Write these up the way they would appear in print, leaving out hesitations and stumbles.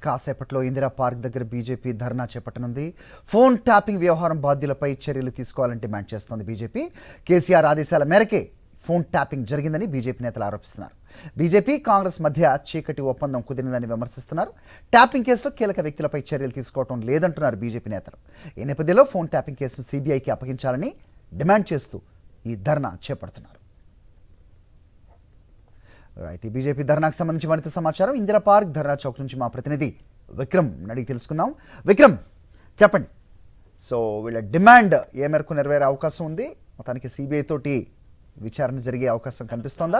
కాసేపట్లో ఇందిరా పార్క్ దగ్గర బీజేపీ ధర్నా చేపట్టనుంది. Phone tapping వ్యవహారం బాధ్యులపై చర్యలు తీసుకోవాలని డిమాండ్ చేస్తోంది బీజేపీ. కేసీఆర్ ఆదేశాల మేరకే ఫోన్ ట్యాపింగ్ జరిగిందని బీజేపీ నేతలు ఆరోపిస్తున్నారు. బీజేపీ కాంగ్రెస్ మధ్య చీకటి ఒప్పందం కుదిరిందని విమర్శిస్తున్నారు. ట్యాపింగ్ కేసులో కీలక వ్యక్తులపై చర్యలు తీసుకోవడం లేదంటున్నారు బీజేపీ నేతలు. ఈ నేపథ్యంలో ఫోన్ ట్యాపింగ్ కేసును సీబీఐకి అప్పగించాలని డిమాండ్ చేస్తూ ఈ ధర్నా చేపడుతున్నారు. రైట్, ఈ బీజేపీ ధర్నాకు సంబంధించి మరింత సమాచారం ఇందిరా పార్క్ ధర్నా చౌక్ నుంచి మా ప్రతినిధి విక్రమ్ అడిగి తెలుసుకుందాం. విక్రమ్, చెప్పండి. సో వీళ్ళ డిమాండ్ ఏ మేరకు నెరవేరే అవకాశం ఉంది? మొత్తానికి సిబిఐ తోటి విచారణ జరిగే అవకాశం కనిపిస్తోందా?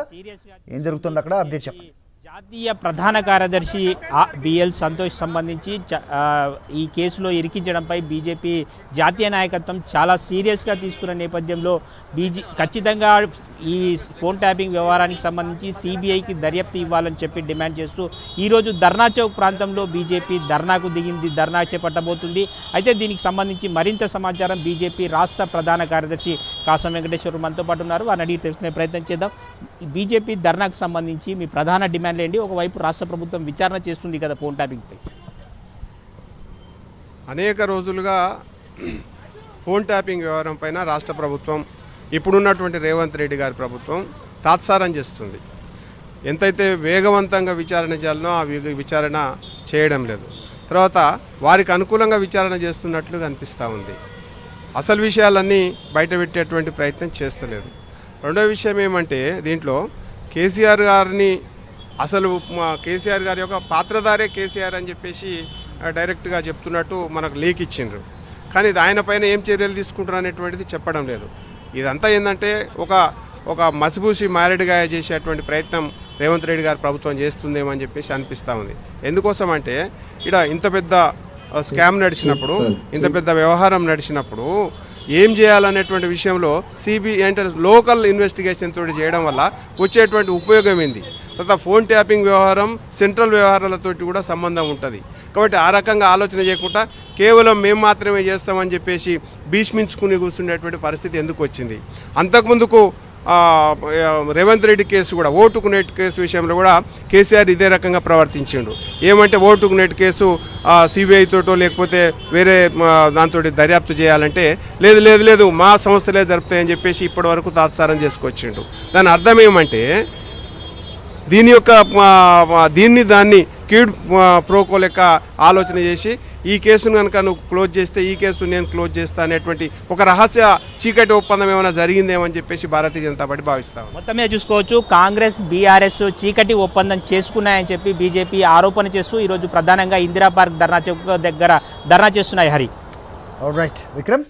ఏం జరుగుతుంది అక్కడ? అప్డేట్ చెప్పండి. జాతీయ ప్రధాన కార్యదర్శి బిఎల్ సంతోష్ సంబంధించి ఈ కేసులో ఇరికించడంపై బీజేపీ జాతీయ నాయకత్వం చాలా సీరియస్గా తీసుకున్న నేపథ్యంలో ఖచ్చితంగా ఈ ఫోన్ ట్యాపింగ్ వ్యవహారానికి సంబంధించి సిబిఐకి దర్యాప్తు ఇవ్వాలని చెప్పి డిమాండ్ చేస్తూ ఈరోజు ధర్నా చౌక్ ప్రాంతంలో బీజేపీ ధర్నాకు దిగింది, ధర్నా చేపట్టబోతుంది. అయితే దీనికి సంబంధించి మరింత సమాచారం బీజేపీ రాష్ట్ర ప్రధాన కార్యదర్శి కాసం వెంకటేశ్వర మనతో పాటు ఉన్నారు. వారిని అడిగి తెలుసుకునే ప్రయత్నం చేద్దాం. బీజేపీ ధర్నాకు సంబంధించి మీ ప్రధాన డిమాండ్ ఏంటి? ఒకవైపు రాష్ట్ర ప్రభుత్వం విచారణ చేస్తుంది కదా ఫోన్ ట్యాపింగ్పై. అనేక రోజులుగా ఫోన్ ట్యాపింగ్ వ్యవహారం పైన రాష్ట్ర ప్రభుత్వం, ఇప్పుడున్నటువంటి రేవంత్ రెడ్డి గారి ప్రభుత్వం తాత్సారం చేస్తుంది. ఎంతైతే వేగవంతంగా విచారణ చేయాలనో ఆ విచారణ చేయడం లేదు. తర్వాత వారికి అనుకూలంగా విచారణ చేస్తున్నట్లు అనిపిస్తూ ఉంది. అసలు విషయాలన్నీ బయటపెట్టేటువంటి ప్రయత్నం చేస్తలేదు. రెండో విషయం ఏమంటే, దీంట్లో కేసీఆర్ గారిని అసలు కేసీఆర్ గారి యొక్క పాత్రధారే కేసీఆర్ అని చెప్పేసి డైరెక్ట్గా చెప్తున్నట్టు మనకు లీక్ ఇచ్చిండ్రు. కానీ ఆయన పైన ఏం చర్యలు తీసుకుంటారు అనేటువంటిది చెప్పడం లేదు. ఇదంతా ఏంటంటే ఒక మసిబూసి మారేడుగా చేసేటువంటి ప్రయత్నం రేవంత్ రెడ్డి గారి ప్రభుత్వం చేస్తుందేమో అని చెప్పేసి అనిపిస్తూ ఉంది. ఎందుకోసం అంటే ఇక్కడ ఇంత పెద్ద స్కామ్ నడిచినప్పుడు, ఇంత పెద్ద వ్యవహారం నడిచినప్పుడు ఏం చేయాలనేటువంటి విషయంలో సిబిఐ అంటే లోకల్ ఇన్వెస్టిగేషన్ తోటి చేయడం వల్ల వచ్చేటువంటి ఉపయోగం ఏంది? తర్వాత ఫోన్ ట్యాపింగ్ వ్యవహారం సెంట్రల్ వ్యవహారాలతోటి కూడా సంబంధం ఉంటుంది. కాబట్టి ఆ రకంగా ఆలోచన చేయకుండా కేవలం మేము మాత్రమే చేస్తామని చెప్పేసి భీష్మించుకుని కూర్చునేటువంటి పరిస్థితి ఎందుకు వచ్చింది? అంతకుముందుకు రేవంత్ రెడ్డి కేసు కూడా, ఓటుకు నెట్ కేసు విషయంలో కూడా కేసీఆర్ ఇదే రకంగా ప్రవర్తించిండు. ఏమంటే ఓటుకు నెట్ కేసు సిబిఐ తోటో లేకపోతే వేరే దాంతో దర్యాప్తు చేయాలంటే లేదు లేదు లేదు మా సంస్థలే జరుపుతాయని చెప్పేసి ఇప్పటి వరకు తాత్సారం చేసుకొచ్చిండు. దాని అర్థం ఏమంటే దాన్ని కీడ్ ప్రోకో లెక్క ఆలోచన చేసి ఈ కేసును కనుక నువ్వు క్లోజ్ చేస్తే ఈ కేసును నేను క్లోజ్ చేస్తా అనేటువంటి ఒక రహస్య చీకటి ఒప్పందం ఏమైనా జరిగిందేమని చెప్పేసి భారతీయ జనతా పార్టీ భావిస్తాం. మొత్తం మీద చూసుకోవచ్చు, కాంగ్రెస్ బీఆర్ఎస్ చీకటి ఒప్పందం చేసుకున్నాయని చెప్పి బీజేపీ ఆరోపణ చేస్తూ ఈరోజు ప్రధానంగా ఇందిరా పార్క్ ధర్నా చౌక్ దగ్గర ధర్నా చేస్తున్నాయి. Hari, all right Vikram.